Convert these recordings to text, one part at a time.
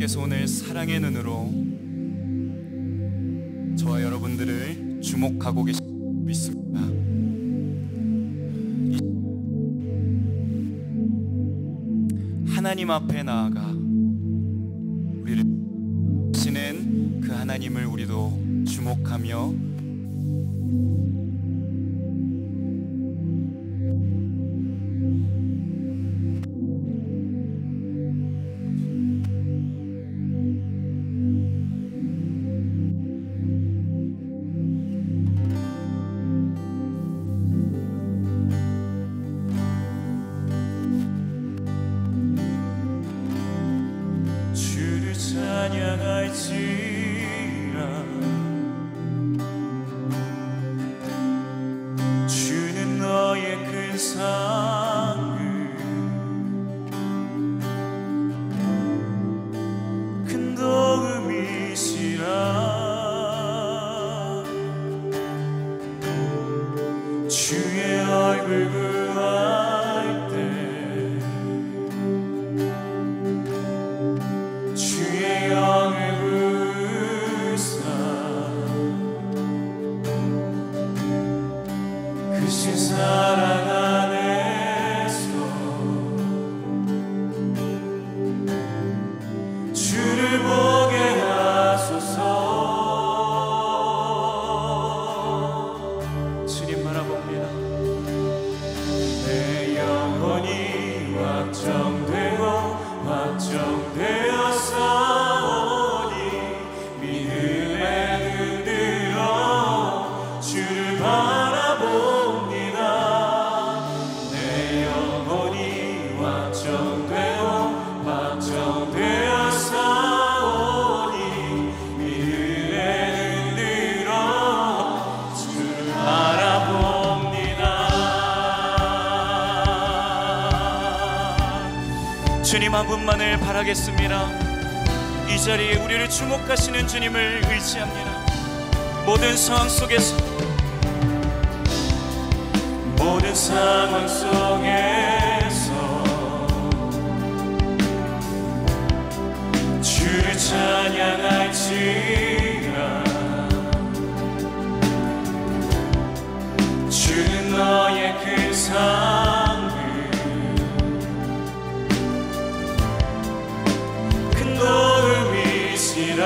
하나님께서 오늘 사랑의 눈으로 저와 여러분들을 주목하고 계신 줄 믿습니다. 하나님 앞에 나아가 우리를 보시는 그 하나님을 우리도 주목하며 주는 너의 큰 사랑을 큰 도움이시라. 주의 얼굴 구할 때 주의 영을 크신 사랑 안에서 주를 보게 하소서. 주님 바라봅니다. 내 영혼이 확정되고 확정되어 싸우니 믿음에 흔들어 주를 바라봅니다. 내 영혼이 확정되어 확정되어 싸우니 믿음에 흔들어 주를 바라봅니다. 주님 한 분만을 바라겠습니다. 이 자리에 우리를 주목하시는 주님을 의지합니다. 모든 상황 속에서 모든 상황 속에서 주를 찬양할지라. 주는 너의 큰 사랑을 큰 도움이시라.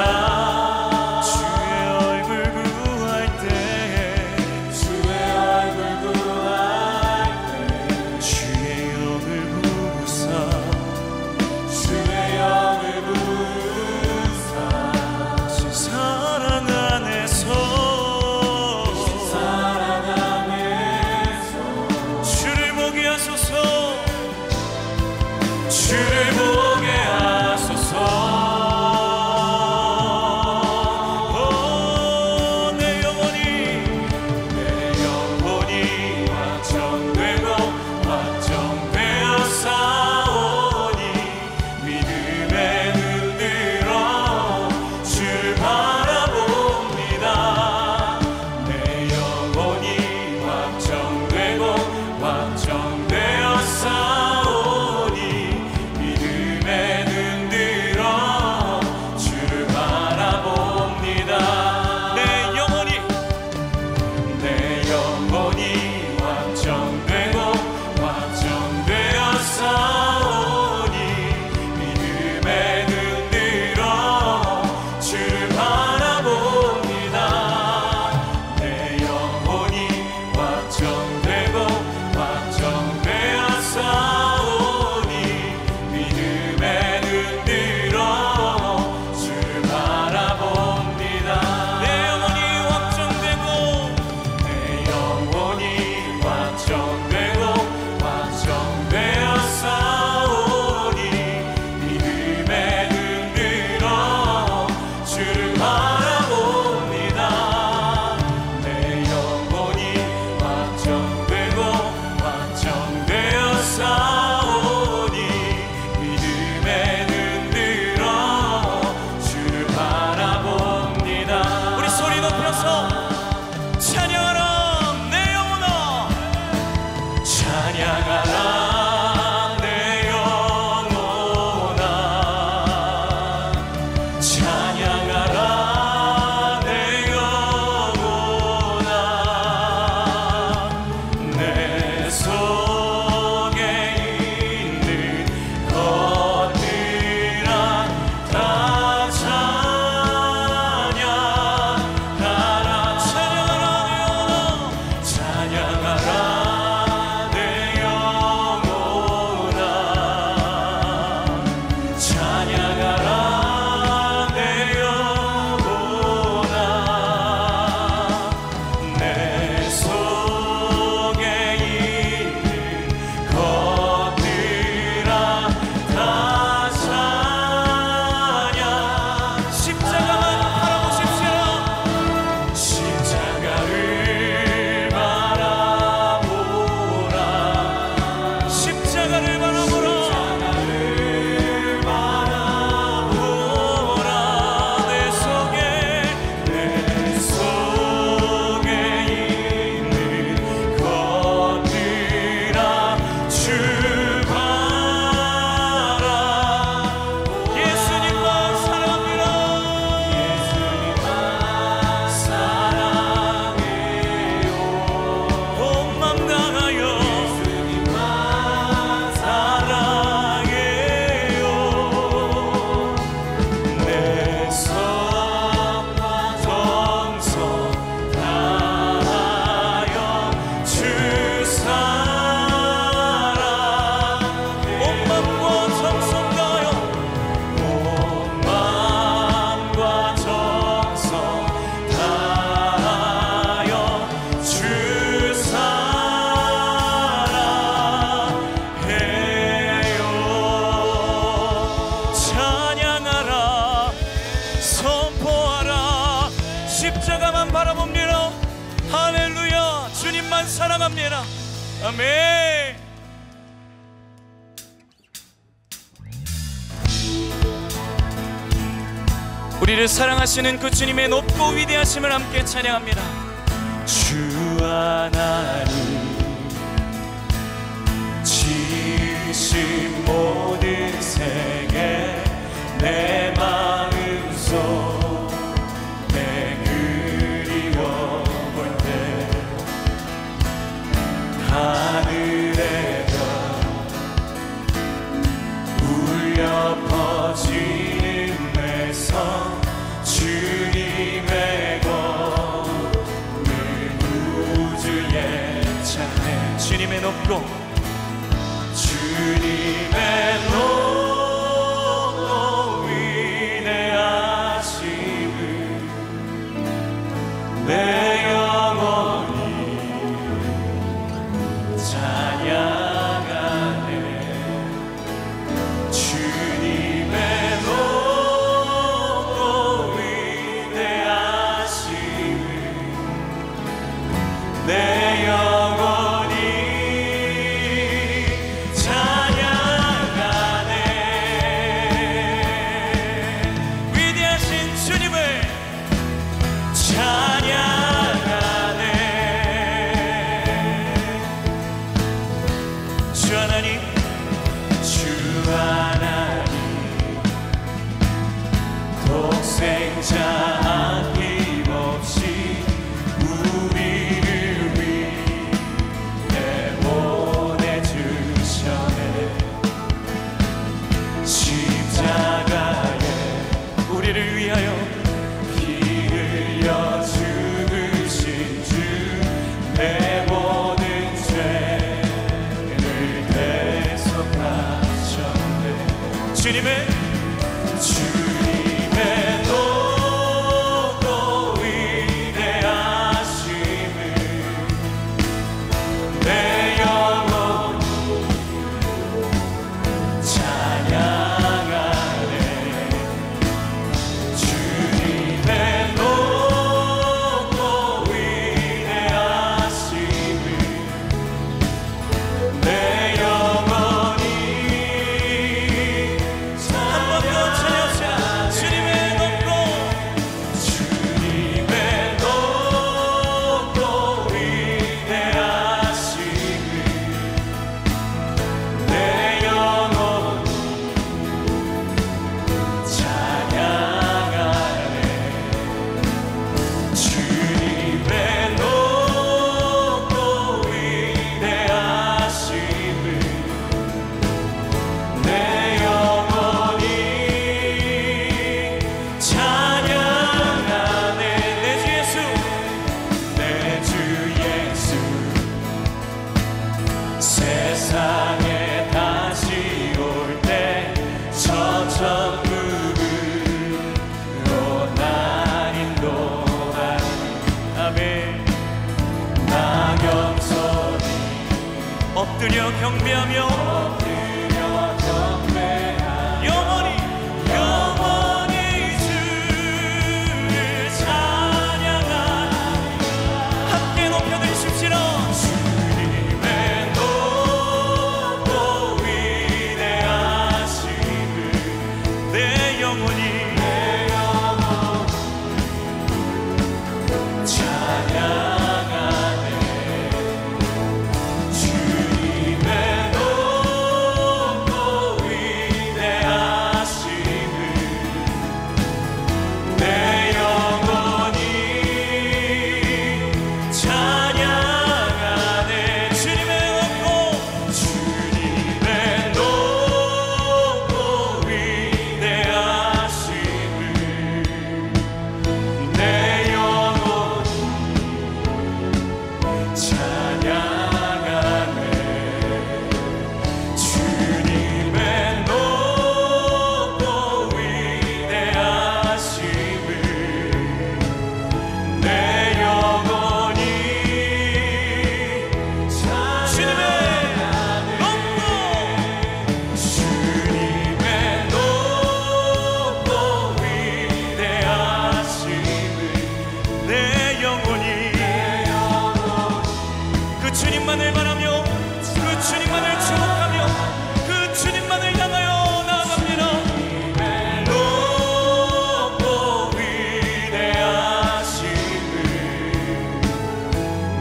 십자가만 바라봅니다. 할렐루야. 주님만 사랑합니다. 아멘. 우리를 사랑하시는 그 주님의 높고 위대하심을 함께 찬양합니다. 주 하나님 지으신 모든 세계 내 마음속 내 그리워볼 때 하늘의 별 울려 퍼지는 내 성 주님의 검을 우주에 찬양. 주님의 높고 주님의 높고 위대하심을 내 영혼이 찬양하네. 주님의 높고 위대하심을 내 영혼이 찬양하네. 위대하신 주님을 찬양하네. 주 하나님 주 하나님 독생자 아낌없이 우리를 위해 보내주셨네. 십자가에 우리를 위하여 피 흘려 죽으신 주 내 모든 죄를 대속하셨네. 주님의 높고 위대하심을 내 영혼이 찬양하네. 주님의 높고 위대하심을 내 영혼이 한 번 더 찬양하자. 주님의 높고 위대하심을 내 영혼이 찬양하네. 주님의 높고 위대하심을 내 영혼이 찬양하네. 내 주 예수 내 주 예수 세상에 다시 올 때 저 천국으로 날 인도하니. 아멘. 나 겸손히 엎드려 경배하며 영원히 주를 찬양하니. 함께 높여드리십시오. 주님의 높고 위대하심을 내 영혼이 찬양하네. 주님의 높고 내 영혼이 그 주님만을 바라며 그 주님만을 주목하며 그 주님만을 향하여 나아갑니다. 높고 위대하심을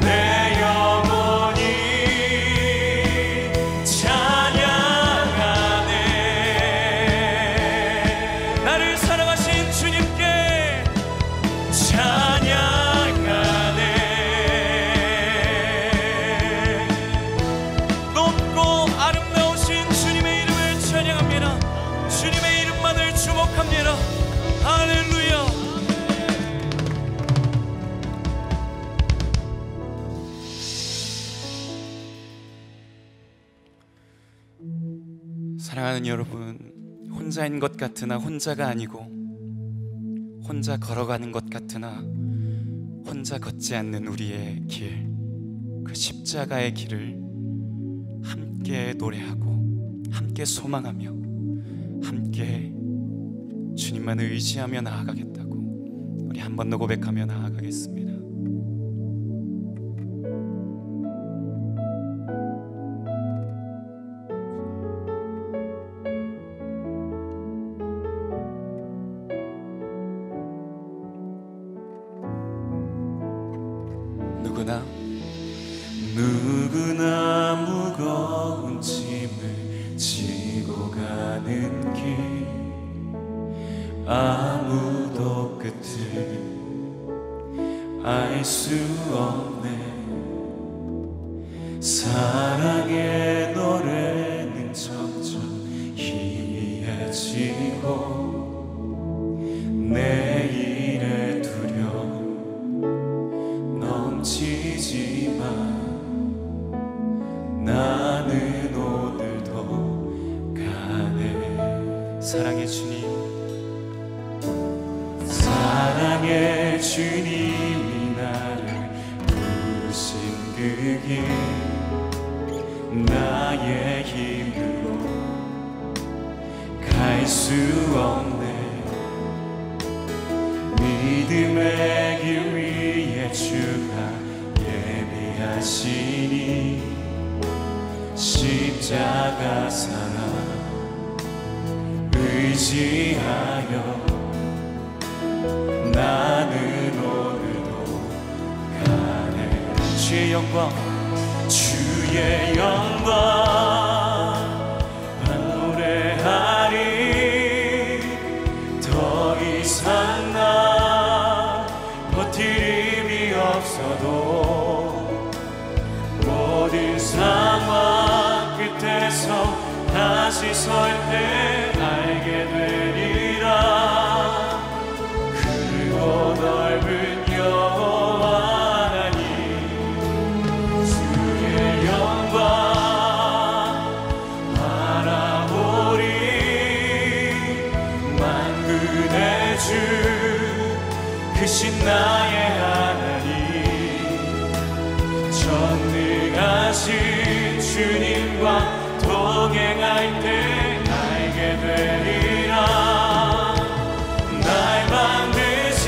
내 영혼이 찬양하네. 나를 사랑하신 주님께 찬양하네. 높고 아름다우신 주님의 이름을 찬양합니다. 주님의 이름만을 주목합니다. 할렐루야. 사랑하는 여러분, 혼자인 것 같으나 혼자가 아니고, 혼자 걸어가는 것 같으나 혼자 걷지 않는 우리의 길, 그 십자가의 길을 함께 노래하고 함께 소망하며 함께 주님만을 의지하며 나아가겠다고 우리 한 번 더 고백하며 나아가겠습니다. 누구나 무거운 짐을 지고 가는 길, 아무도 끝을 알 수 없네. 사랑의 노래는 점점 희미해지고 내일의 두려움 넘치지만 나는 오늘도 가네. 사랑의 주님, 사랑의 주님이 나를 부르신 그 길, 나의 힘으로 갈 수 없네. 믿음의 길 위에 주가 예비하시니 십자가 사랑 의지하여 나는 오늘도 가네. 주의 영광, 주의 영광 노래하리. 더 이상 나 버틸 힘이 없어도 모든 상황 끝에서 다시 설 때 알게 되리라. 크고 넓은 여호와 하나님, 주의 영광 바라보리. 만군의 주 크신 나의 하나님, 전능하신 주님과 동행할 때 알게 되리라. 날 만드신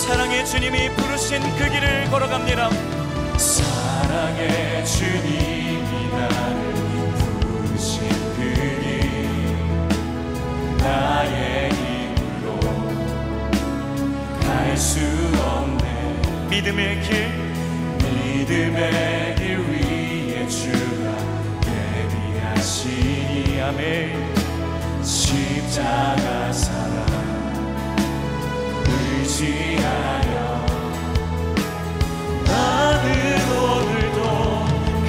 사랑의 주님이 부르신 그 길을 걸어갑니다. 사랑의 주님이 나를 부르신 그 길, 나의 힘으로 갈 수 없네. 믿음의 길, 믿음의 길 위에 주가 예비하시니 아멘. 십자가 사랑 의지하여 나는 오늘도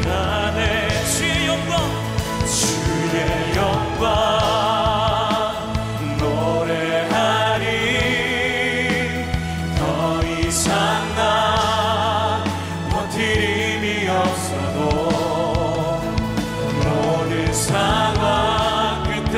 가네. 주의 영광, 주의 영광 상황 끝에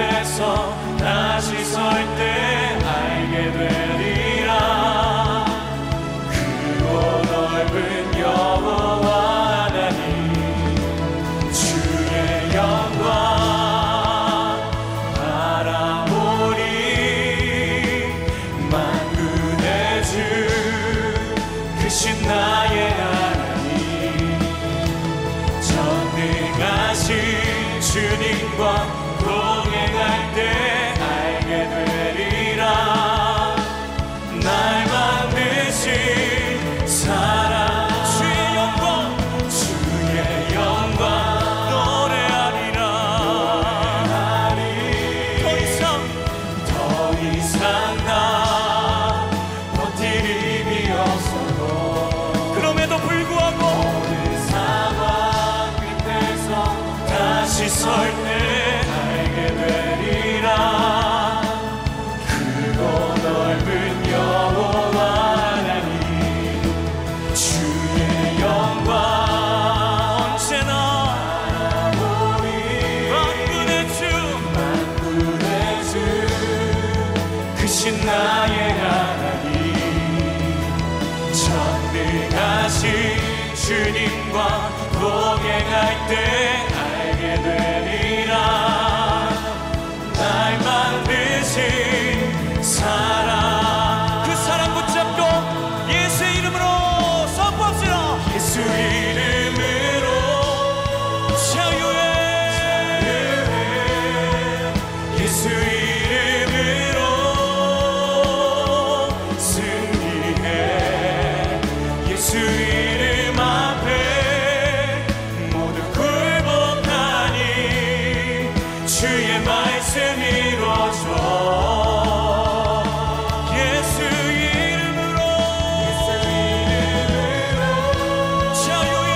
크신 나의 하나님, 전능하신 주님과 동행할 때 알게 되리라. 날 만드신 사랑, 그 사랑 붙잡고 예수의 이름으로 선포합시다. 예수 이름으로 자유해, 예수 이름으로 승리해. 예수 이름 앞에 모두 굴복하니 주의 말씀 이루어져. 예수 이름으로 자유해,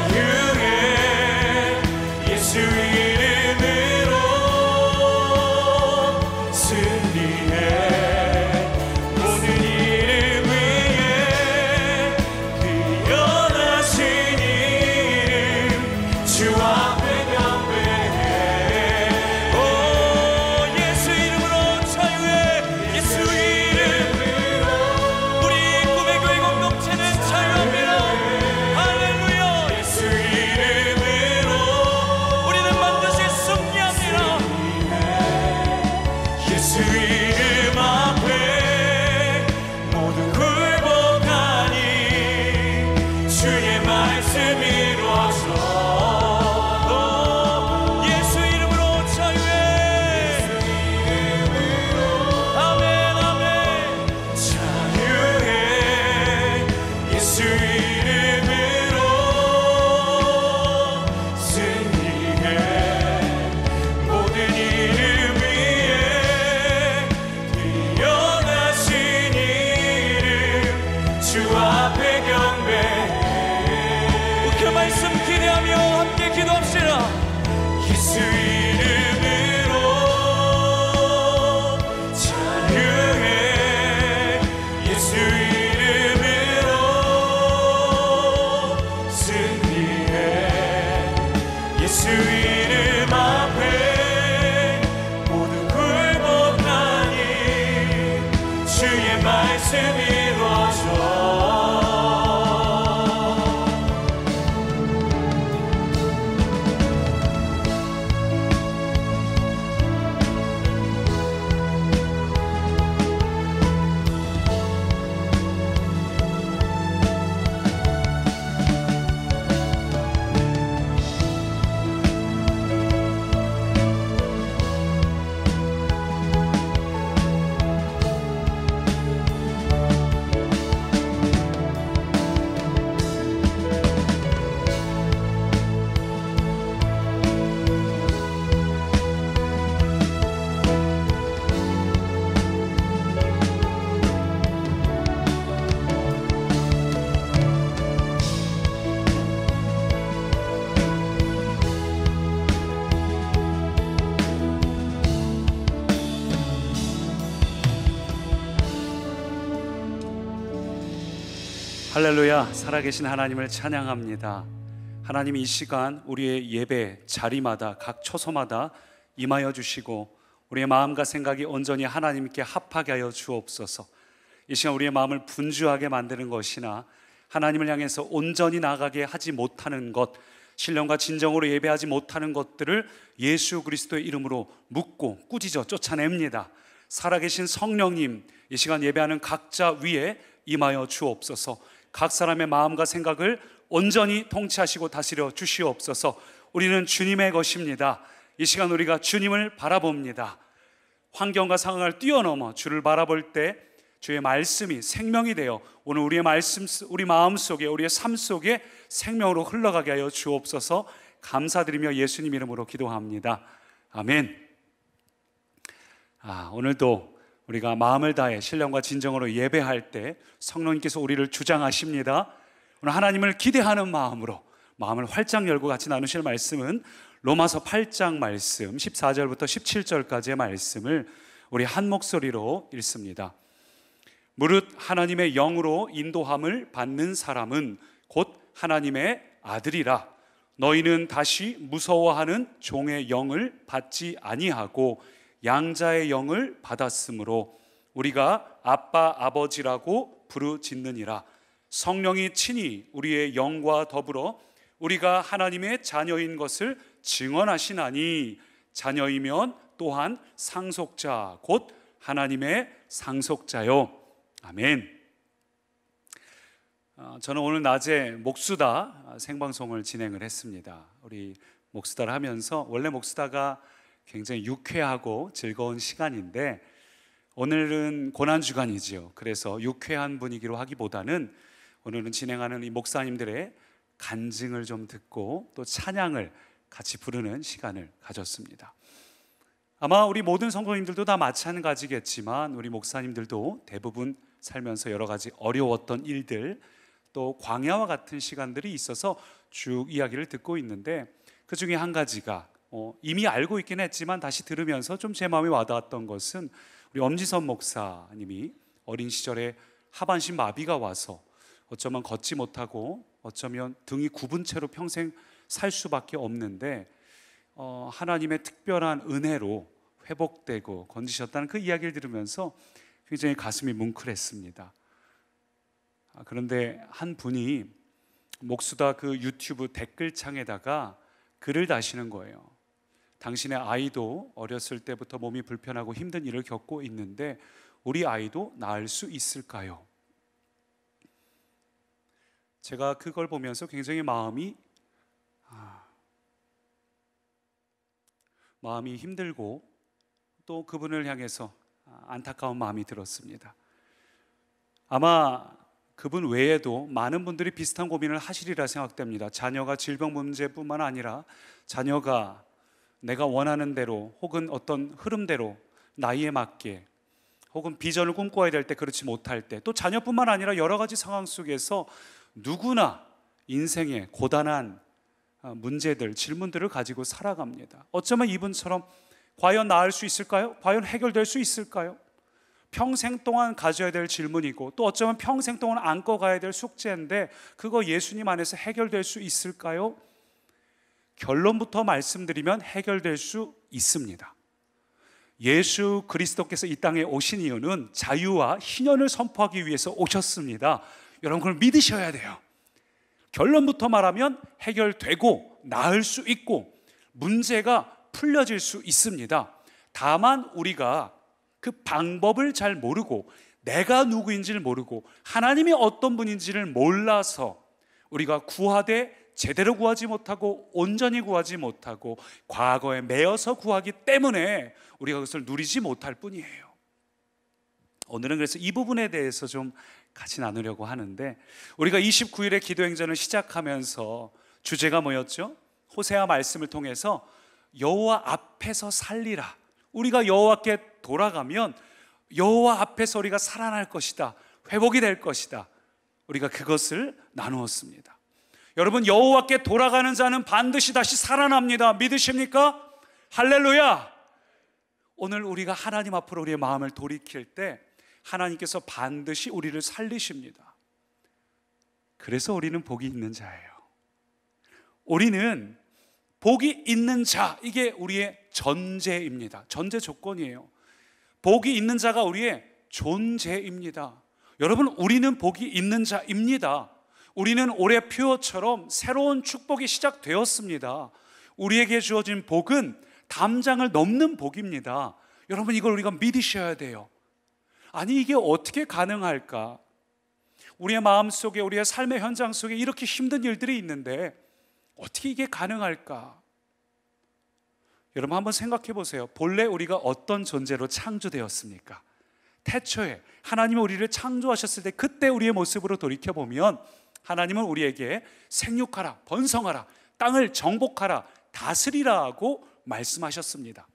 자유해. 예수 이름으로 승리해. 모든 이름 위에 그 연하신 이름 주 앞에 경배해. 오 예수 이름으로 자유해. 예수 이름으로 우리 꿈의 교회 공동체는 자유합니다. 할렐루야. 예수 이름으로 우리는 반드시 승리합니다. 예수 이름 앞에 모두 굴복하니 주의 말씀 이루어져. 예수 이름으로 자유해. 아멘 아멘. 자유해. 예수 이름으로 승리해. 모든 이름 위에 뛰어나신 이름 주 앞에 경배해. 그 말씀 기대하며 함께 기도합시다. 예수 이름으로 자유해. 예수 이름으로 승리해. 예수 이름 앞에 모두 굴복하니 주의 말씀 이루어져. 할렐루야. 살아계신 하나님을 찬양합니다. 하나님, 이 시간 우리의 예배 자리마다 각 초소마다 임하여 주시고 우리의 마음과 생각이 온전히 하나님께 합하게 하여 주옵소서. 이 시간 우리의 마음을 분주하게 만드는 것이나 하나님을 향해서 온전히 나가게 하지 못하는 것, 신령과 진정으로 예배하지 못하는 것들을 예수 그리스도의 이름으로 묻고 꾸짖어 쫓아냅니다. 살아계신 성령님, 이 시간 예배하는 각자 위에 임하여 주옵소서. 각 사람의 마음과 생각을 온전히 통치하시고 다스려 주시옵소서. 우리는 주님의 것입니다. 이 시간 우리가 주님을 바라봅니다. 환경과 상황을 뛰어넘어 주를 바라볼 때 주의 말씀이 생명이 되어 오늘 우리의 말씀, 우리 마음 속에, 우리의 삶 속에 생명으로 흘러가게 하여 주옵소서. 감사드리며 예수님 이름으로 기도합니다. 아멘. 오늘도 우리가 마음을 다해 신령과 진정으로 예배할 때 성령님께서 우리를 주장하십니다. 오늘 하나님을 기대하는 마음으로 마음을 활짝 열고 같이 나누실 말씀은 로마서 8장 말씀 14절부터 17절까지의 말씀을 우리 한 목소리로 읽습니다. 무릇 하나님의 영으로 인도함을 받는 사람은 곧 하나님의 아들이라. 너희는 다시 무서워하는 종의 영을 받지 아니하고 양자의 영을 받았으므로 우리가 아빠 아버지라고 부르짖느니라. 성령이 친히 우리의 영과 더불어 우리가 하나님의 자녀인 것을 증언하시나니 자녀이면 또한 상속자 곧 하나님의 상속자요. 아멘. 저는 오늘 낮에 목수다 생방송을 진행을 했습니다. 우리 목수다를 하면서 원래 목수다가 굉장히 유쾌하고 즐거운 시간인데 오늘은 고난주간이지요. 그래서 유쾌한 분위기로 하기보다는 오늘은 진행하는 이 목사님들의 간증을 좀 듣고 또 찬양을 같이 부르는 시간을 가졌습니다. 아마 우리 모든 성도님들도 다 마찬가지겠지만 우리 목사님들도 대부분 살면서 여러 가지 어려웠던 일들 또 광야와 같은 시간들이 있어서 쭉 이야기를 듣고 있는데 그 중에 한 가지가 이미 알고 있긴 했지만 다시 들으면서 좀 제 마음에 와닿았던 것은 우리 엄지선 목사님이 어린 시절에 하반신 마비가 와서 어쩌면 걷지 못하고 어쩌면 등이 굽은 채로 평생 살 수밖에 없는데 하나님의 특별한 은혜로 회복되고 건지셨다는 그 이야기를 들으면서 굉장히 가슴이 뭉클했습니다. 그런데 한 분이 목수다 그 유튜브 댓글창에다가 글을 다시는 거예요. 당신의 아이도 어렸을 때부터 몸이 불편하고 힘든 일을 겪고 있는데 우리 아이도 나을 수 있을까요? 제가 그걸 보면서 굉장히 마음이 힘들고 또 그분을 향해서 안타까운 마음이 들었습니다. 아마 그분 외에도 많은 분들이 비슷한 고민을 하시리라 생각됩니다. 자녀가 질병 문제뿐만 아니라 자녀가 내가 원하는 대로 혹은 어떤 흐름대로 나이에 맞게 혹은 비전을 꿈꿔야 될 때 그렇지 못할 때 또 자녀뿐만 아니라 여러 가지 상황 속에서 누구나 인생의 고단한 문제들, 질문들을 가지고 살아갑니다. 어쩌면 이분처럼 과연 나을 수 있을까요? 과연 해결될 수 있을까요? 평생 동안 가져야 될 질문이고 또 어쩌면 평생 동안 안고 가야 될 숙제인데 그거 예수님 안에서 해결될 수 있을까요? 결론부터 말씀드리면 해결될 수 있습니다. 예수 그리스도께서 이 땅에 오신 이유는 자유와 희년을 선포하기 위해서 오셨습니다. 여러분 그걸 믿으셔야 돼요. 결론부터 말하면 해결되고 나을 수 있고 문제가 풀려질 수 있습니다. 다만 우리가 그 방법을 잘 모르고 내가 누구인지를 모르고 하나님이 어떤 분인지를 몰라서 우리가 구하되 제대로 구하지 못하고 온전히 구하지 못하고 과거에 매여서 구하기 때문에 우리가 그것을 누리지 못할 뿐이에요. 오늘은 그래서 이 부분에 대해서 좀 같이 나누려고 하는데 우리가 29일의 기도행전을 시작하면서 주제가 뭐였죠? 호세아 말씀을 통해서 여호와 앞에서 살리라. 우리가 여호와께 돌아가면 여호와 앞에서 우리가 살아날 것이다. 회복이 될 것이다. 우리가 그것을 나누었습니다. 여러분 여호와께 돌아가는 자는 반드시 다시 살아납니다. 믿으십니까? 할렐루야. 오늘 우리가 하나님 앞으로 우리의 마음을 돌이킬 때 하나님께서 반드시 우리를 살리십니다. 그래서 우리는 복이 있는 자예요. 우리는 복이 있는 자, 이게 우리의 전제입니다. 전제 조건이에요. 복이 있는 자가 우리의 존재입니다. 여러분 우리는 복이 있는 자입니다. 우리는 올해 표어처럼 새로운 축복이 시작되었습니다. 우리에게 주어진 복은 담장을 넘는 복입니다. 여러분 이걸 우리가 믿으셔야 돼요. 아니 이게 어떻게 가능할까? 우리의 마음속에 우리의 삶의 현장 속에 이렇게 힘든 일들이 있는데 어떻게 이게 가능할까? 여러분 한번 생각해 보세요. 본래 우리가 어떤 존재로 창조되었습니까? 태초에 하나님이 우리를 창조하셨을 때 그때 우리의 모습으로 돌이켜보면 하나님은 우리에게 생육하라, 번성하라, 땅을 정복하라, 다스리라고 말씀하셨습니다.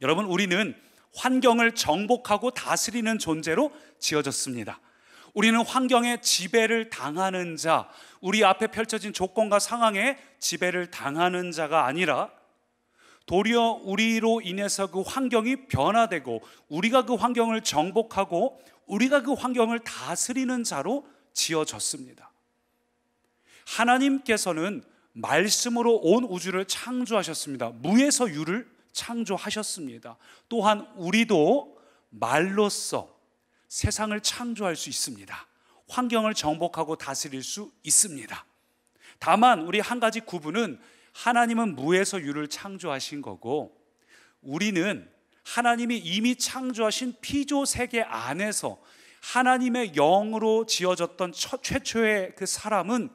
여러분 우리는 환경을 정복하고 다스리는 존재로 지어졌습니다. 우리는 환경의 지배를 당하는 자, 우리 앞에 펼쳐진 조건과 상황에 지배를 당하는 자가 아니라 도리어 우리로 인해서 그 환경이 변화되고 우리가 그 환경을 정복하고 우리가 그 환경을 다스리는 자로 지어졌습니다. 하나님께서는 말씀으로 온 우주를 창조하셨습니다. 무에서 유를 창조하셨습니다. 또한 우리도 말로써 세상을 창조할 수 있습니다. 환경을 정복하고 다스릴 수 있습니다. 다만 우리 한 가지 구분은, 하나님은 무에서 유를 창조하신 거고 우리는 하나님이 이미 창조하신 피조 세계 안에서 하나님의 영으로 지어졌던 최초의 그 사람은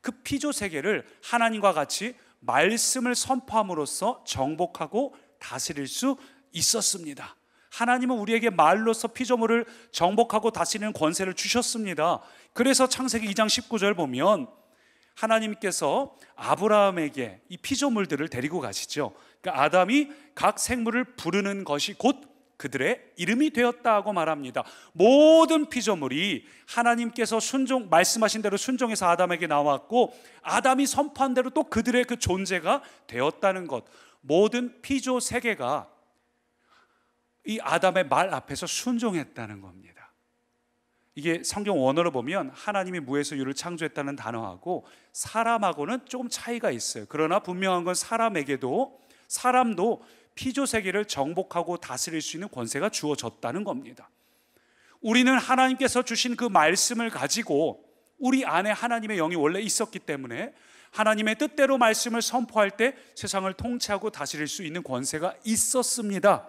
그 피조 세계를 하나님과 같이 말씀을 선포함으로써 정복하고 다스릴 수 있었습니다. 하나님은 우리에게 말로서 피조물을 정복하고 다스리는 권세를 주셨습니다. 그래서 창세기 2장 19절 보면 하나님께서 아브라함에게 이 피조물들을 데리고 가시죠. 그러니까 아담이 각 생물을 부르는 것이 곧 그들의 이름이 되었다고 말합니다. 모든 피조물이 하나님께서 말씀하신 대로 순종해서 아담에게 나왔고, 아담이 선포한 대로 또 그들의 그 존재가 되었다는 것. 모든 피조 세계가 이 아담의 말 앞에서 순종했다는 겁니다. 이게 성경 원어로 보면 하나님이 무에서 유를 창조했다는 단어하고 사람하고는 조금 차이가 있어요. 그러나 분명한 건 사람도 피조 세계를 정복하고 다스릴 수 있는 권세가 주어졌다는 겁니다. 우리는 하나님께서 주신 그 말씀을 가지고 우리 안에 하나님의 영이 원래 있었기 때문에 하나님의 뜻대로 말씀을 선포할 때 세상을 통치하고 다스릴 수 있는 권세가 있었습니다.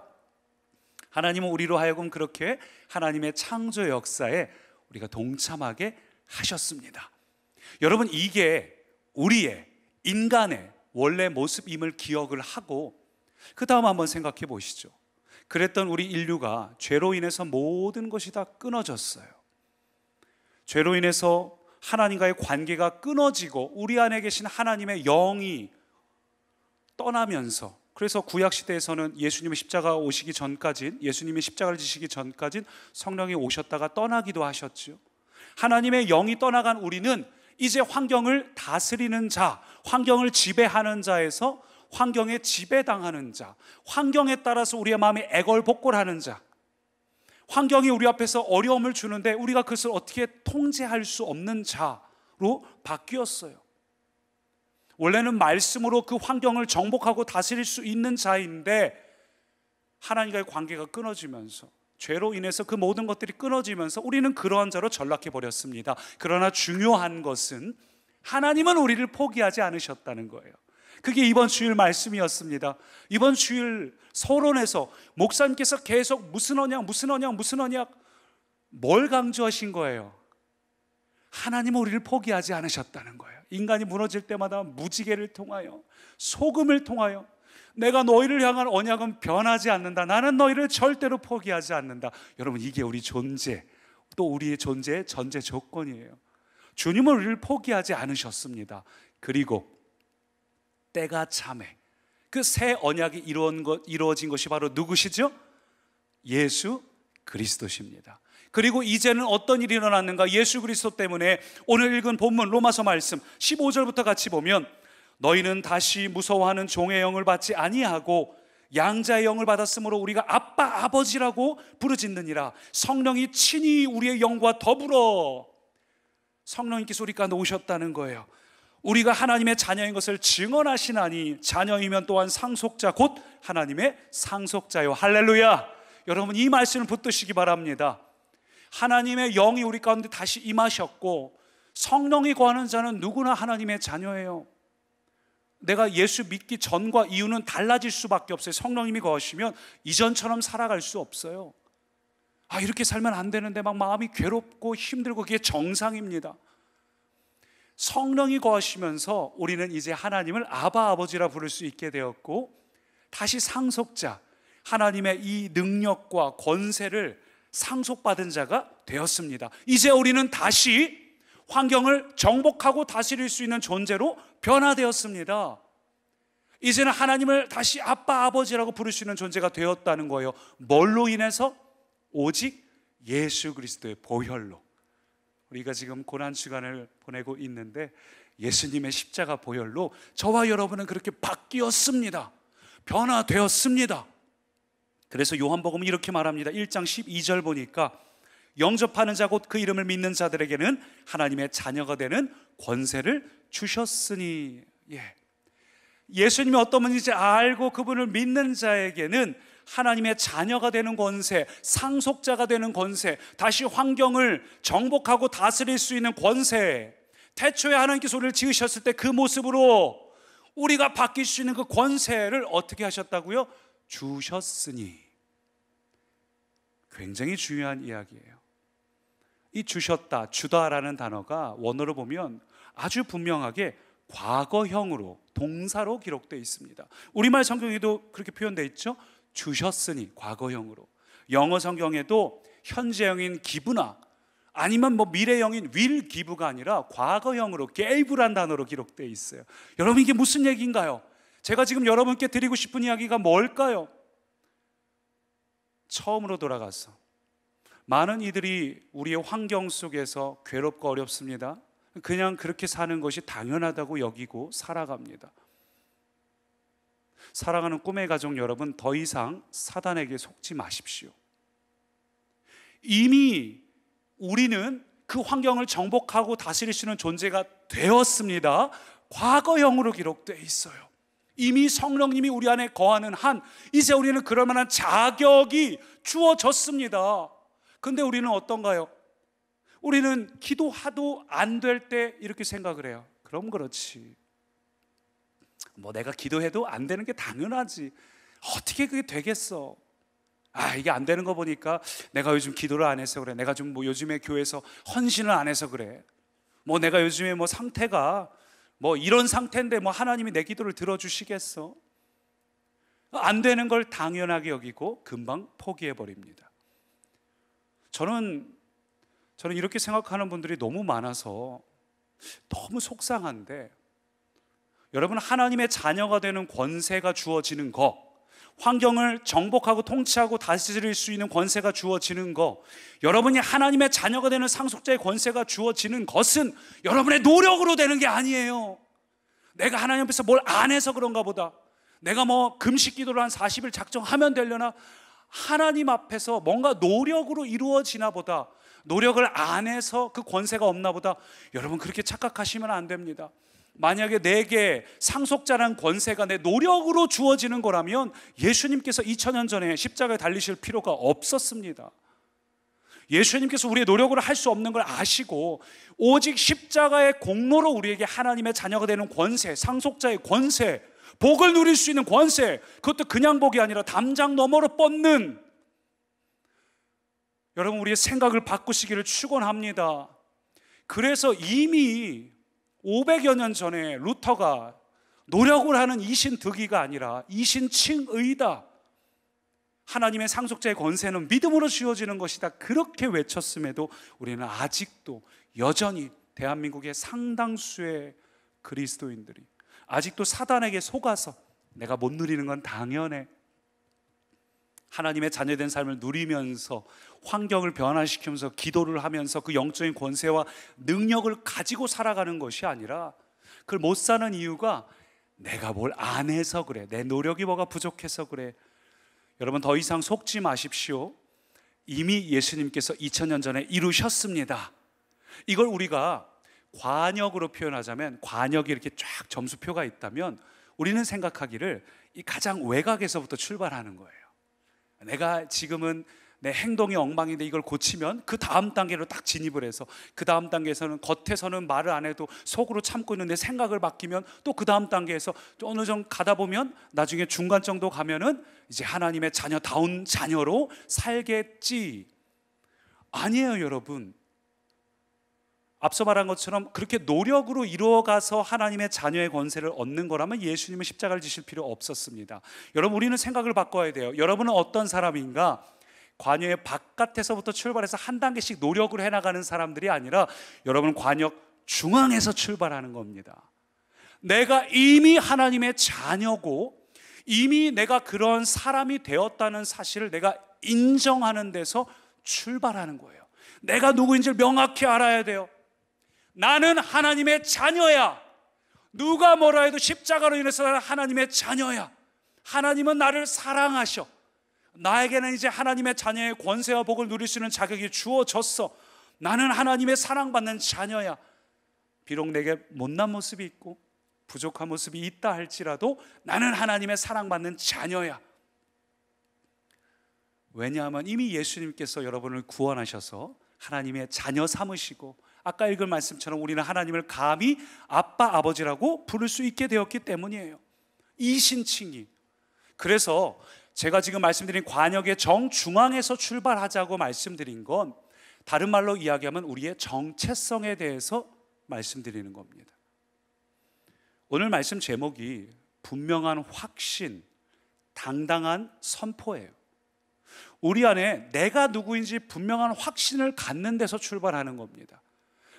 하나님은 우리로 하여금 그렇게 하나님의 창조 역사에 우리가 동참하게 하셨습니다. 여러분, 이게 우리의 인간의 원래 모습임을 기억을 하고 그 다음 한번 생각해 보시죠. 그랬던 우리 인류가 죄로 인해서 모든 것이 다 끊어졌어요. 죄로 인해서 하나님과의 관계가 끊어지고 우리 안에 계신 하나님의 영이 떠나면서, 그래서 구약시대에서는 예수님이 십자가를 지시기 전까진 성령이 오셨다가 떠나기도 하셨죠. 하나님의 영이 떠나간 우리는 이제 환경을 다스리는 자, 환경을 지배하는 자에서 환경에 지배당하는 자, 환경에 따라서 우리의 마음이 애걸복걸하는 자, 환경이 우리 앞에서 어려움을 주는데 우리가 그것을 어떻게 통제할 수 없는 자로 바뀌었어요. 원래는 말씀으로 그 환경을 정복하고 다스릴 수 있는 자인데 하나님과의 관계가 끊어지면서, 죄로 인해서 그 모든 것들이 끊어지면서 우리는 그러한 자로 전락해 버렸습니다. 그러나 중요한 것은 하나님은 우리를 포기하지 않으셨다는 거예요. 그게 이번 주일 말씀이었습니다. 이번 주일 서론에서 목사님께서 계속 무슨 언약 뭘 강조하신 거예요? 하나님은 우리를 포기하지 않으셨다는 거예요. 인간이 무너질 때마다 무지개를 통하여, 소금을 통하여 내가 너희를 향한 언약은 변하지 않는다, 나는 너희를 절대로 포기하지 않는다. 여러분, 이게 우리 존재, 또 우리의 존재의 전제 조건이에요. 주님은 우리를 포기하지 않으셨습니다. 그리고 때가 참에 그 새 언약이 이루어진 것이 바로 누구시죠? 예수 그리스도십니다. 그리고 이제는 어떤 일이 일어났는가? 예수 그리스도 때문에 오늘 읽은 본문 로마서 말씀 15절부터 같이 보면, 너희는 다시 무서워하는 종의 영을 받지 아니하고 양자의 영을 받았으므로 우리가 아빠 아버지라고 부르짖느니라. 성령이 친히 우리의 영과 더불어, 성령님께서 우리 가운데 오셨다는 거예요. 우리가 하나님의 자녀인 것을 증언하시나니 자녀이면 또한 상속자 곧 하나님의 상속자요. 할렐루야. 여러분, 이 말씀을 붙드시기 바랍니다. 하나님의 영이 우리 가운데 다시 임하셨고 성령이 거하는 자는 누구나 하나님의 자녀예요. 내가 예수 믿기 전과 이후는 달라질 수밖에 없어요. 성령님이 거하시면 이전처럼 살아갈 수 없어요. 이렇게 살면 안 되는데 막 마음이 괴롭고 힘들고, 그게 정상입니다. 성령이 거하시면서 우리는 이제 하나님을 아바 아버지라 부를 수 있게 되었고, 다시 상속자, 하나님의 이 능력과 권세를 상속받은 자가 되었습니다. 이제 우리는 다시 환경을 정복하고 다스릴 수 있는 존재로 변화되었습니다. 이제는 하나님을 다시 아빠 아버지라고 부를 수 있는 존재가 되었다는 거예요. 뭘로 인해서? 오직 예수 그리스도의 보혈로. 우리가 지금 고난주간을 보내고 있는데 예수님의 십자가 보혈로 저와 여러분은 그렇게 바뀌었습니다. 변화되었습니다. 그래서 요한복음은 이렇게 말합니다. 1장 12절 보니까, 영접하는 자 곧 그 이름을 믿는 자들에게는 하나님의 자녀가 되는 권세를 주셨으니. 예수님이 어떤 분인지 알고 그분을 믿는 자에게는 하나님의 자녀가 되는 권세, 상속자가 되는 권세, 다시 환경을 정복하고 다스릴 수 있는 권세, 태초에 하나님께서 우리를 지으셨을 때 그 모습으로 우리가 바뀔 수 있는 그 권세를 어떻게 하셨다고요? 주셨으니. 굉장히 중요한 이야기예요. 이 주셨다, 주다라는 단어가 원어로 보면 아주 분명하게 과거형으로, 동사로 기록되어 있습니다. 우리말 성경에도 그렇게 표현되어 있죠. 주셨으니, 과거형으로. 영어 성경에도 현재형인 give나 아니면 미래형인 will give가 아니라 과거형으로 gave란 단어로 기록되어 있어요. 여러분, 이게 무슨 얘기인가요? 제가 지금 여러분께 드리고 싶은 이야기가 뭘까요? 처음으로 돌아가서 많은 이들이 우리의 환경 속에서 괴롭고 어렵습니다. 그냥 그렇게 사는 것이 당연하다고 여기고 살아갑니다. 사랑하는 꿈의 가족 여러분, 더 이상 사단에게 속지 마십시오. 이미 우리는 그 환경을 정복하고 다스릴 수 있는 존재가 되었습니다. 과거형으로 기록되어 있어요. 이미 성령님이 우리 안에 거하는 한 이제 우리는 그럴 만한 자격이 주어졌습니다. 근데 우리는 어떤가요? 우리는 기도하도 안 될 때 이렇게 생각을 해요. 그럼 그렇지, 내가 기도해도 안 되는 게 당연하지, 어떻게 그게 되겠어? 이게 안 되는 거 보니까 내가 요즘 기도를 안 해서 그래, 내가 좀 요즘에 교회에서 헌신을 안 해서 그래, 내가 요즘에 상태가 이런 상태인데 하나님이 내 기도를 들어주시겠어? 안 되는 걸 당연하게 여기고 금방 포기해버립니다. 저는 이렇게 생각하는 분들이 너무 많아서 너무 속상한데, 여러분, 하나님의 자녀가 되는 권세가 주어지는 거, 환경을 정복하고 통치하고 다스릴 수 있는 권세가 주어지는 거, 여러분이 하나님의 자녀가 되는 상속자의 권세가 주어지는 것은 여러분의 노력으로 되는 게 아니에요. 내가 하나님 앞에서 뭘 안 해서 그런가 보다, 내가 금식 기도를 한 40일 작정하면 되려나, 하나님 앞에서 뭔가 노력으로 이루어지나 보다, 노력을 안 해서 그 권세가 없나 보다, 여러분 그렇게 착각하시면 안 됩니다. 만약에 내게 상속자라는 권세가 내 노력으로 주어지는 거라면 예수님께서 2000년 전에 십자가에 달리실 필요가 없었습니다. 예수님께서 우리의 노력으로 할 수 없는 걸 아시고 오직 십자가의 공로로 우리에게 하나님의 자녀가 되는 권세, 상속자의 권세, 복을 누릴 수 있는 권세, 그것도 그냥 복이 아니라 담장 너머로 뻗는, 여러분 우리의 생각을 바꾸시기를 축원합니다. 그래서 이미 500여 년 전에 루터가 노력을 하는 이신득의가 아니라 이신칭의다, 하나님의 상속자의 권세는 믿음으로 주어지는 것이다, 그렇게 외쳤음에도 우리는 아직도 여전히 대한민국의 상당수의 그리스도인들이 아직도 사단에게 속아서 내가 못 누리는 건 당연해, 하나님의 자녀된 삶을 누리면서 환경을 변화시키면서 기도를 하면서 그 영적인 권세와 능력을 가지고 살아가는 것이 아니라, 그걸 못 사는 이유가 내가 뭘 안 해서 그래, 내 노력이 뭐가 부족해서 그래. 여러분, 더 이상 속지 마십시오. 이미 예수님께서 2000년 전에 이루셨습니다. 이걸 우리가 관역으로 표현하자면, 관역이 이렇게 쫙 점수표가 있다면 우리는 생각하기를 이 가장 외곽에서부터 출발하는 거예요. 내가 지금은 내 행동이 엉망인데 이걸 고치면 그 다음 단계로 딱 진입을 해서, 그 다음 단계에서는 겉에서는 말을 안 해도 속으로 참고 있는 내 생각을 바뀌면 또 그 다음 단계에서 또 어느 정도 가다 보면 나중에 중간 정도 가면은 이제 하나님의 자녀다운 자녀로 살겠지. 아니에요, 여러분. 앞서 말한 것처럼 그렇게 노력으로 이루어가서 하나님의 자녀의 권세를 얻는 거라면 예수님은 십자가를 지실 필요 없었습니다. 여러분, 우리는 생각을 바꿔야 돼요. 여러분은 어떤 사람인가? 관역의 바깥에서부터 출발해서 한 단계씩 노력을 해나가는 사람들이 아니라, 여러분 관역 중앙에서 출발하는 겁니다. 내가 이미 하나님의 자녀고 이미 내가 그런 사람이 되었다는 사실을 내가 인정하는 데서 출발하는 거예요. 내가 누구인지를 명확히 알아야 돼요. 나는 하나님의 자녀야. 누가 뭐라 해도 십자가로 인해서 나는 하나님의 자녀야. 하나님은 나를 사랑하셔. 나에게는 이제 하나님의 자녀의 권세와 복을 누릴 수 있는 자격이 주어졌어. 나는 하나님의 사랑받는 자녀야. 비록 내게 못난 모습이 있고 부족한 모습이 있다 할지라도 나는 하나님의 사랑받는 자녀야. 왜냐하면 이미 예수님께서 여러분을 구원하셔서 하나님의 자녀 삼으시고, 아까 읽은 말씀처럼 우리는 하나님을 감히 아빠, 아버지라고 부를 수 있게 되었기 때문이에요. 이신칭이. 그래서 제가 지금 말씀드린 관역의 정중앙에서 출발하자고 말씀드린 건, 다른 말로 이야기하면 우리의 정체성에 대해서 말씀드리는 겁니다. 오늘 말씀 제목이 분명한 확신, 당당한 선포예요. 우리 안에 내가 누구인지 분명한 확신을 갖는 데서 출발하는 겁니다.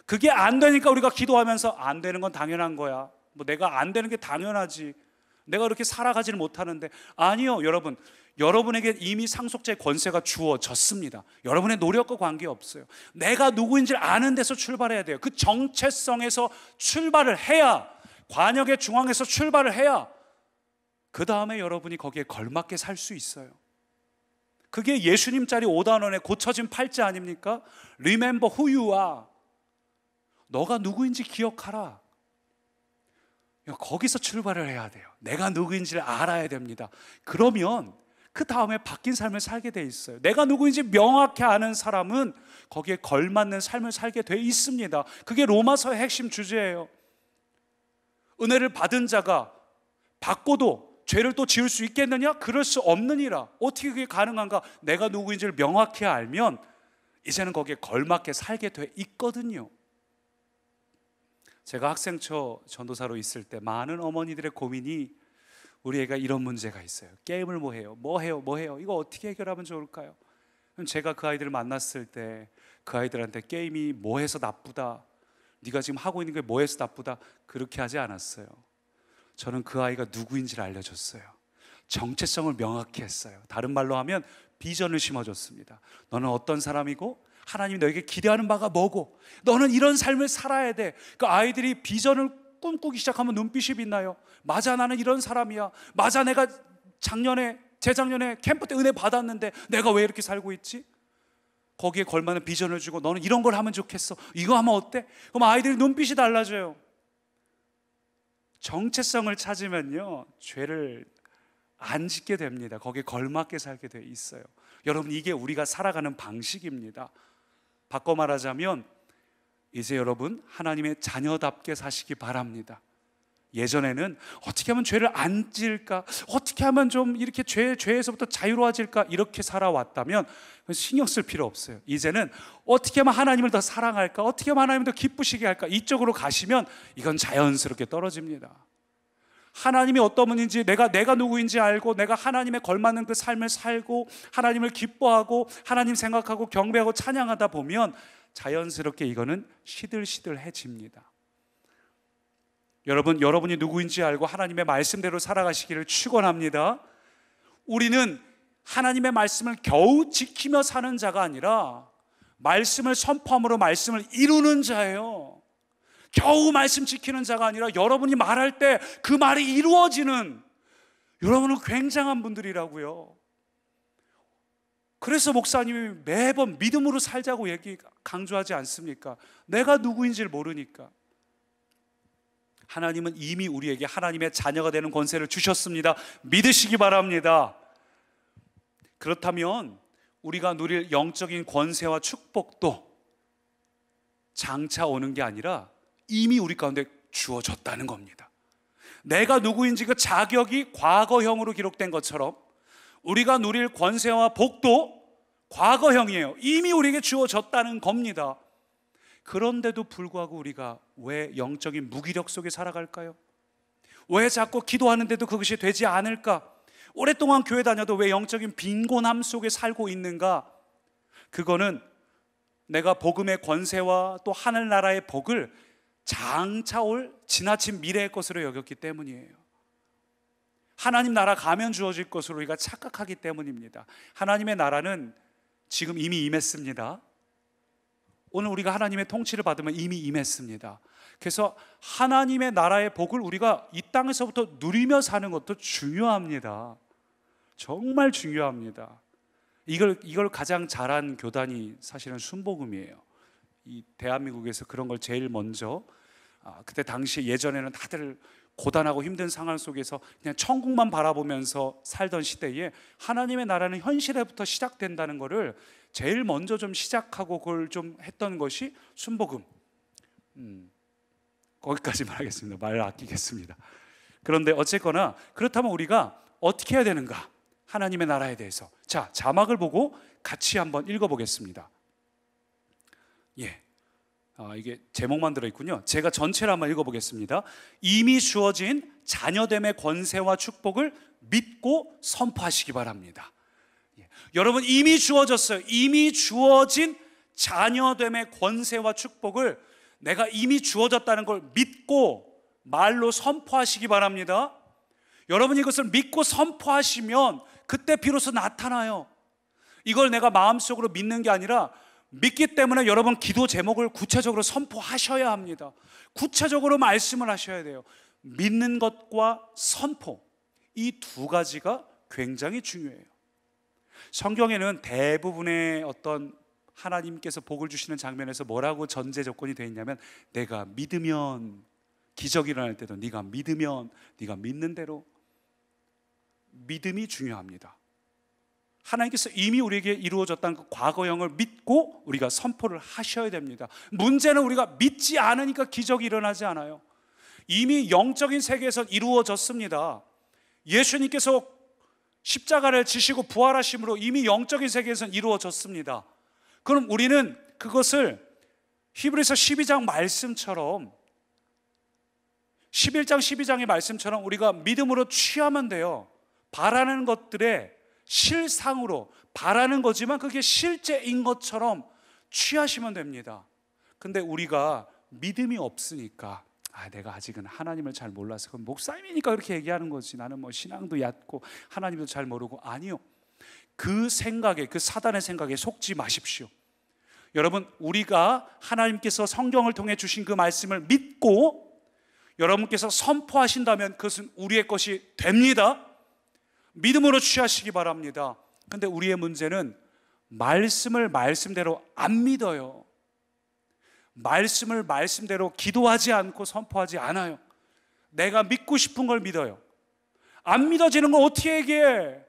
그게 안 되니까 우리가 기도하면서 안 되는 건 당연한 거야, 뭐 내가 안 되는 게 당연하지, 내가 그렇게 살아가지를 못하는데. 아니요, 여러분, 여러분에게 이미 상속자의 권세가 주어졌습니다. 여러분의 노력과 관계없어요. 내가 누구인지를 아는 데서 출발해야 돼요. 그 정체성에서 출발을 해야, 관역의 중앙에서 출발을 해야 그 다음에 여러분이 거기에 걸맞게 살 수 있어요. 그게 예수님짜리 5단원의 고쳐진 팔자 아닙니까? Remember who you are. 너가 누구인지 기억하라. 거기서 출발을 해야 돼요. 내가 누구인지를 알아야 됩니다. 그러면 그 다음에 바뀐 삶을 살게 돼 있어요. 내가 누구인지 명확히 아는 사람은 거기에 걸맞는 삶을 살게 돼 있습니다. 그게 로마서의 핵심 주제예요. 은혜를 받은 자가 받고도 죄를 또 지을 수 있겠느냐? 그럴 수 없느니라. 어떻게 그게 가능한가? 내가 누구인지를 명확히 알면 이제는 거기에 걸맞게 살게 돼 있거든요. 제가 학생처 전도사로 있을 때 많은 어머니들의 고민이, 우리 애가 이런 문제가 있어요. 게임을 뭐 해요? 이거 어떻게 해결하면 좋을까요? 제가 그 아이들을 만났을 때 그 아이들한테 게임이 뭐 해서 나쁘다, 네가 지금 하고 있는 게 뭐 해서 나쁘다, 그렇게 하지 않았어요. 저는 그 아이가 누구인지를 알려줬어요. 정체성을 명확히 했어요. 다른 말로 하면 비전을 심어줬습니다. 너는 어떤 사람이고 하나님이 너에게 기대하는 바가 뭐고 너는 이런 삶을 살아야 돼. 그 아이들이 비전을 꿈꾸기 시작하면 눈빛이 빛나요. 맞아, 나는 이런 사람이야. 맞아, 내가 재작년에 캠프 때 은혜 받았는데 내가 왜 이렇게 살고 있지? 거기에 걸맞는 비전을 주고 너는 이런 걸 하면 좋겠어, 이거 하면 어때? 그럼 아이들이 눈빛이 달라져요. 정체성을 찾으면요, 죄를 안 짓게 됩니다. 거기에 걸맞게 살게 돼 있어요. 여러분, 이게 우리가 살아가는 방식입니다. 바꿔 말하자면 이제 여러분 하나님의 자녀답게 사시기 바랍니다. 예전에는 어떻게 하면 죄를 안 지을까, 어떻게 하면 좀 이렇게 죄에서부터 자유로워질까, 이렇게 살아왔다면 신경 쓸 필요 없어요. 이제는 어떻게 하면 하나님을 더 사랑할까, 어떻게 하면 하나님을 더 기쁘시게 할까, 이쪽으로 가시면 이건 자연스럽게 떨어집니다. 하나님이 어떤 분인지, 내가 누구인지 알고 내가 하나님에 걸맞는 그 삶을 살고 하나님을 기뻐하고 하나님 생각하고 경배하고 찬양하다 보면 자연스럽게 이거는 시들시들해집니다. 여러분, 여러분이 누구인지 알고 하나님의 말씀대로 살아가시기를 축원합니다. 우리는 하나님의 말씀을 겨우 지키며 사는 자가 아니라 말씀을 선포함으로 말씀을 이루는 자예요. 겨우 말씀 지키는 자가 아니라 여러분이 말할 때 그 말이 이루어지는, 여러분은 굉장한 분들이라고요. 그래서 목사님이 매번 믿음으로 살자고 강조하지 않습니까? 내가 누구인지를 모르니까. 하나님은 이미 우리에게 하나님의 자녀가 되는 권세를 주셨습니다. 믿으시기 바랍니다. 그렇다면 우리가 누릴 영적인 권세와 축복도 장차 오는 게 아니라 이미 우리 가운데 주어졌다는 겁니다. 내가 누구인지 그 자격이 과거형으로 기록된 것처럼 우리가 누릴 권세와 복도 과거형이에요. 이미 우리에게 주어졌다는 겁니다. 그런데도 불구하고 우리가 왜 영적인 무기력 속에 살아갈까요? 왜 자꾸 기도하는데도 그것이 되지 않을까? 오랫동안 교회 다녀도 왜 영적인 빈곤함 속에 살고 있는가? 그거는 내가 복음의 권세와 또 하늘나라의 복을 장차 올 지나친 미래의 것으로 여겼기 때문이에요. 하나님 나라 가면 주어질 것으로 우리가 착각하기 때문입니다. 하나님의 나라는 지금 이미 임했습니다. 오늘 우리가 하나님의 통치를 받으면 이미 임했습니다. 그래서 하나님의 나라의 복을 우리가 이 땅에서부터 누리며 사는 것도 중요합니다. 정말 중요합니다. 이걸 가장 잘한 교단이 사실은 순복음이에요. 이 대한민국에서 그런 걸 제일 먼저, 그때 당시 예전에는 다들 고단하고 힘든 상황 속에서 그냥 천국만 바라보면서 살던 시대에 하나님의 나라는 현실에부터 시작된다는 것을 제일 먼저 좀 시작하고 그걸 좀 했던 것이 순복음. 거기까지만 하겠습니다. 말을 아끼겠습니다. 그런데 어쨌거나 그렇다면 우리가 어떻게 해야 되는가? 하나님의 나라에 대해서. 자, 자막을 보고 같이 한번 읽어보겠습니다. 이게 제목만 들어있군요. 제가 전체를 한번 읽어보겠습니다. 이미 주어진 자녀됨의 권세와 축복을 믿고 선포하시기 바랍니다. 여러분, 이미 주어졌어요. 이미 주어진 자녀됨의 권세와 축복을 내가 이미 주어졌다는 걸 믿고 말로 선포하시기 바랍니다. 여러분, 이것을 믿고 선포하시면 그때 비로소 나타나요. 이걸 내가 마음속으로 믿는 게 아니라 믿기 때문에 여러분 기도 제목을 구체적으로 선포하셔야 합니다. 구체적으로 말씀을 하셔야 돼요. 믿는 것과 선포, 이 두 가지가 굉장히 중요해요. 성경에는 대부분의 어떤 하나님께서 복을 주시는 장면에서 뭐라고 전제 조건이 되어 있냐면 내가 믿으면, 기적이 일어날 때도 네가 믿으면, 네가 믿는 대로. 믿음이 중요합니다. 하나님께서 이미 우리에게 이루어졌다는 그 과거형을 믿고 우리가 선포를 하셔야 됩니다. 문제는 우리가 믿지 않으니까 기적이 일어나지 않아요. 이미 영적인 세계에서 이루어졌습니다. 예수님께서 십자가를 지시고 부활하심으로 이미 영적인 세계에서 이루어졌습니다. 그럼 우리는 그것을 히브리서 12장 말씀처럼, 11장 12장의 말씀처럼 우리가 믿음으로 취하면 돼요. 바라는 것들의 실상으로 바라는 거지만 그게 실제인 것처럼 취하시면 됩니다. 근데 우리가 믿음이 없으니까 내가 아직은 하나님을 잘 몰라서, 그럼 목사님이니까 그렇게 얘기하는 거지, 나는 뭐 신앙도 얕고 하나님도 잘 모르고. 아니요, 그 생각에, 그 사단의 생각에 속지 마십시오. 여러분, 우리가 하나님께서 성경을 통해 주신 그 말씀을 믿고 여러분께서 선포하신다면 그것은 우리의 것이 됩니다. 믿음으로 취하시기 바랍니다. 근데 우리의 문제는 말씀을 말씀대로 안 믿어요. 말씀을 말씀대로 기도하지 않고 선포하지 않아요. 내가 믿고 싶은 걸 믿어요. 안 믿어지는 걸 어떻게 얘기해?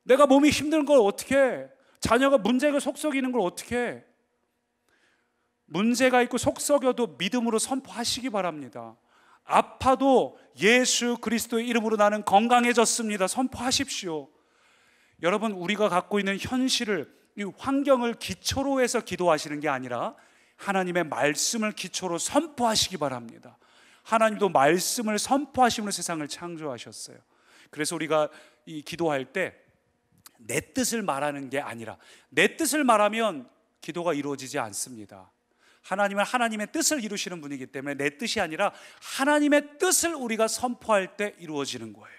내가 몸이 힘든 걸 어떻게 해? 자녀가 문제가 속썩이는 걸 어떻게 해? 문제가 있고 속썩여도 믿음으로 선포하시기 바랍니다. 아파도 예수 그리스도의 이름으로 나는 건강해졌습니다. 선포하십시오. 여러분, 우리가 갖고 있는 현실을, 이 환경을 기초로 해서 기도하시는 게 아니라 하나님의 말씀을 기초로 선포하시기 바랍니다. 하나님도 말씀을 선포하심으로 세상을 창조하셨어요. 그래서 우리가 이 기도할 때 내 뜻을 말하는 게 아니라, 내 뜻을 말하면 기도가 이루어지지 않습니다. 하나님은 하나님의 뜻을 이루시는 분이기 때문에 내 뜻이 아니라 하나님의 뜻을 우리가 선포할 때 이루어지는 거예요.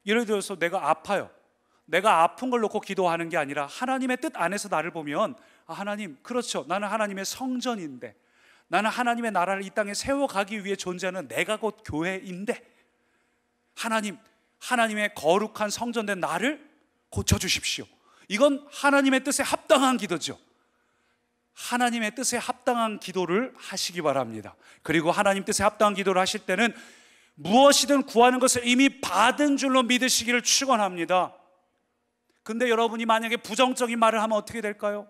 예를 들어서 내가 아파요. 내가 아픈 걸 놓고 기도하는 게 아니라 하나님의 뜻 안에서 나를 보면, 하나님, 그렇죠, 나는 하나님의 성전인데, 나는 하나님의 나라를 이 땅에 세워가기 위해 존재하는 내가 곧 교회인데, 하나님, 하나님의 거룩한 성전된 나를 고쳐주십시오. 이건 하나님의 뜻에 합당한 기도죠. 하나님의 뜻에 합당한 기도를 하시기 바랍니다. 그리고 하나님 뜻에 합당한 기도를 하실 때는 무엇이든 구하는 것을 이미 받은 줄로 믿으시기를 축원합니다. 근데 여러분이 만약에 부정적인 말을 하면 어떻게 될까요?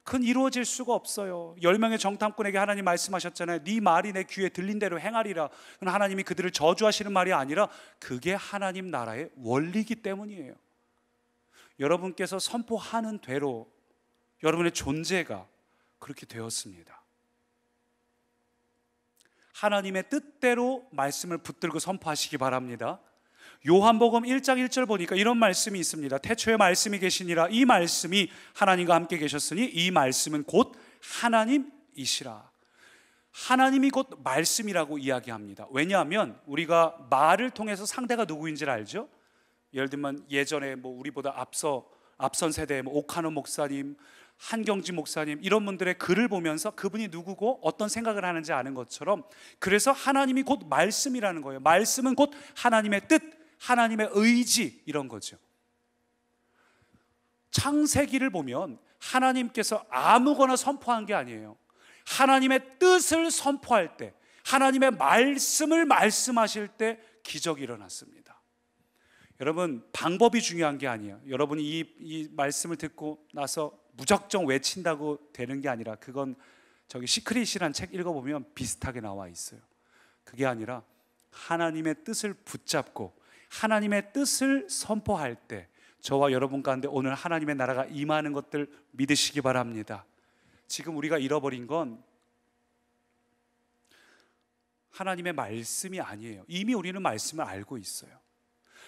그건 이루어질 수가 없어요. 10명의 정탐꾼에게 하나님 말씀하셨잖아요. 네 말이 내 귀에 들린 대로 행하리라. 그건 하나님이 그들을 저주하시는 말이 아니라 그게 하나님 나라의 원리이기 때문이에요. 여러분께서 선포하는 대로 여러분의 존재가 그렇게 되었습니다. 하나님의 뜻대로 말씀을 붙들고 선포하시기 바랍니다. 요한복음 1장 1절 보니까 이런 말씀이 있습니다. 태초에 말씀이 계시니라. 이 말씀이 하나님과 함께 계셨으니 이 말씀은 곧 하나님이시라. 하나님이 곧 말씀이라고 이야기합니다. 왜냐하면 우리가 말을 통해서 상대가 누구인지를 알죠. 예를 들면 예전에 우리보다 앞선 세대의 오카노 목사님, 한경지 목사님, 이런 분들의 글을 보면서 그분이 누구고 어떤 생각을 하는지 아는 것처럼, 그래서 하나님이 곧 말씀이라는 거예요. 말씀은 곧 하나님의 뜻, 하나님의 의지, 이런 거죠. 창세기를 보면 하나님께서 아무거나 선포한 게 아니에요. 하나님의 뜻을 선포할 때, 하나님의 말씀을 말씀하실 때 기적이 일어났습니다. 여러분, 방법이 중요한 게 아니에요. 여러분이 이 말씀을 듣고 나서 무작정 외친다고 되는 게 아니라, 그건 저기 시크릿이란 책 읽어보면 비슷하게 나와 있어요. 그게 아니라 하나님의 뜻을 붙잡고 하나님의 뜻을 선포할 때 저와 여러분 가운데 오늘 하나님의 나라가 임하는 것들 믿으시기 바랍니다. 지금 우리가 잃어버린 건 하나님의 말씀이 아니에요. 이미 우리는 말씀을 알고 있어요.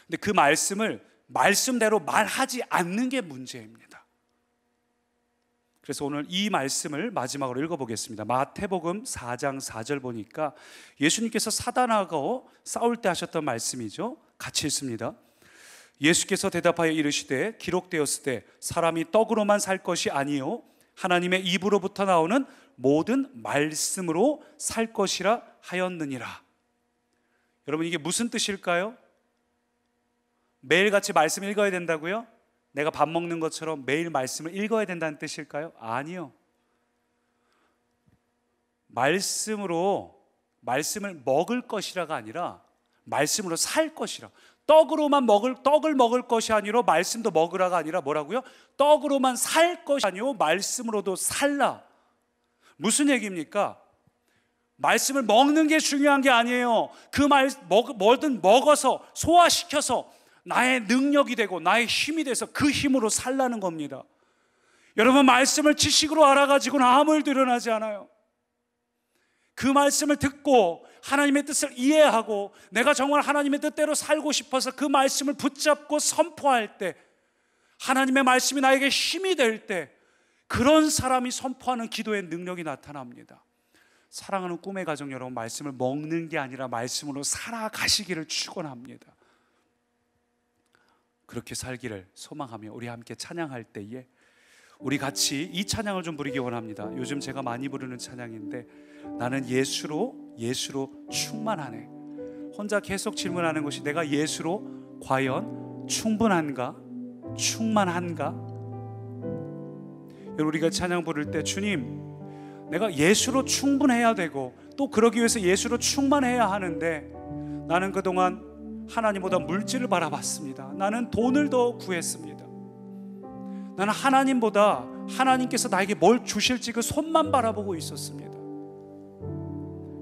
근데 그 말씀을 말씀대로 말하지 않는 게 문제입니다. 그래서 오늘 이 말씀을 마지막으로 읽어보겠습니다. 마태복음 4장 4절 보니까 예수님께서 사단하고 싸울 때 하셨던 말씀이죠. 같이 읽습니다. 예수께서 대답하여 이르시되 기록되었을 때 사람이 떡으로만 살 것이 아니요 하나님의 입으로부터 나오는 모든 말씀으로 살 것이라 하였느니라. 여러분, 이게 무슨 뜻일까요? 매일같이 말씀 읽어야 된다고요? 내가 밥 먹는 것처럼 매일 말씀을 읽어야 된다는 뜻일까요? 아니요. 말씀을 먹을 것이라가 아니라 말씀으로 살 것이라. 떡을 먹을 것이 아니라 말씀도 먹으라가 아니라 뭐라고요? 떡으로만 살 것이 아니요 말씀으로도 살라. 무슨 얘기입니까? 말씀을 먹는 게 중요한 게 아니에요. 뭐든 먹어서 소화시켜서 나의 능력이 되고 나의 힘이 돼서 그 힘으로 살라는 겁니다. 여러분, 말씀을 지식으로 알아가지고는 아무 일도 일어나지 않아요. 그 말씀을 듣고 하나님의 뜻을 이해하고 내가 정말 하나님의 뜻대로 살고 싶어서 그 말씀을 붙잡고 선포할 때, 하나님의 말씀이 나에게 힘이 될 때, 그런 사람이 선포하는 기도의 능력이 나타납니다. 사랑하는 꿈의 가정 여러분, 말씀을 먹는 게 아니라 말씀으로 살아가시기를 축원합니다. 그렇게 살기를 소망하며 우리 함께 찬양할 때에 우리 같이 이 찬양을 좀 부르기 원합니다. 요즘 제가 많이 부르는 찬양인데, 나는 예수로 충만하네. 혼자 계속 질문하는 것이, 내가 예수로 과연 충분한가? 충만한가? 여러분, 우리가 찬양 부를 때 주님, 내가 예수로 충분해야 되고 또 그러기 위해서 예수로 충만해야 하는데, 나는 그동안 하나님보다 물질을 바라봤습니다. 나는 돈을 더 구했습니다. 나는 하나님보다 하나님께서 나에게 뭘 주실지 그 손만 바라보고 있었습니다.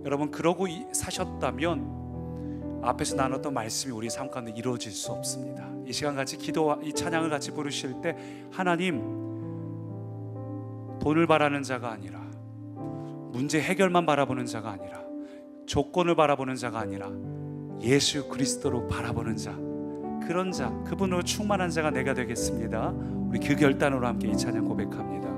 여러분, 그러고 사셨다면 앞에서 나눴던 말씀이 우리 삶 가운데 이루어질 수 없습니다. 이 시간 같이 기도와 이 찬양을 같이 부르실 때, 하나님, 돈을 바라는 자가 아니라, 문제 해결만 바라보는 자가 아니라, 조건을 바라보는 자가 아니라 예수 그리스도로 바라보는 자, 그런 자, 그분으로 충만한 자가 내가 되겠습니다. 우리 그 결단으로 함께 이 찬양 고백합니다.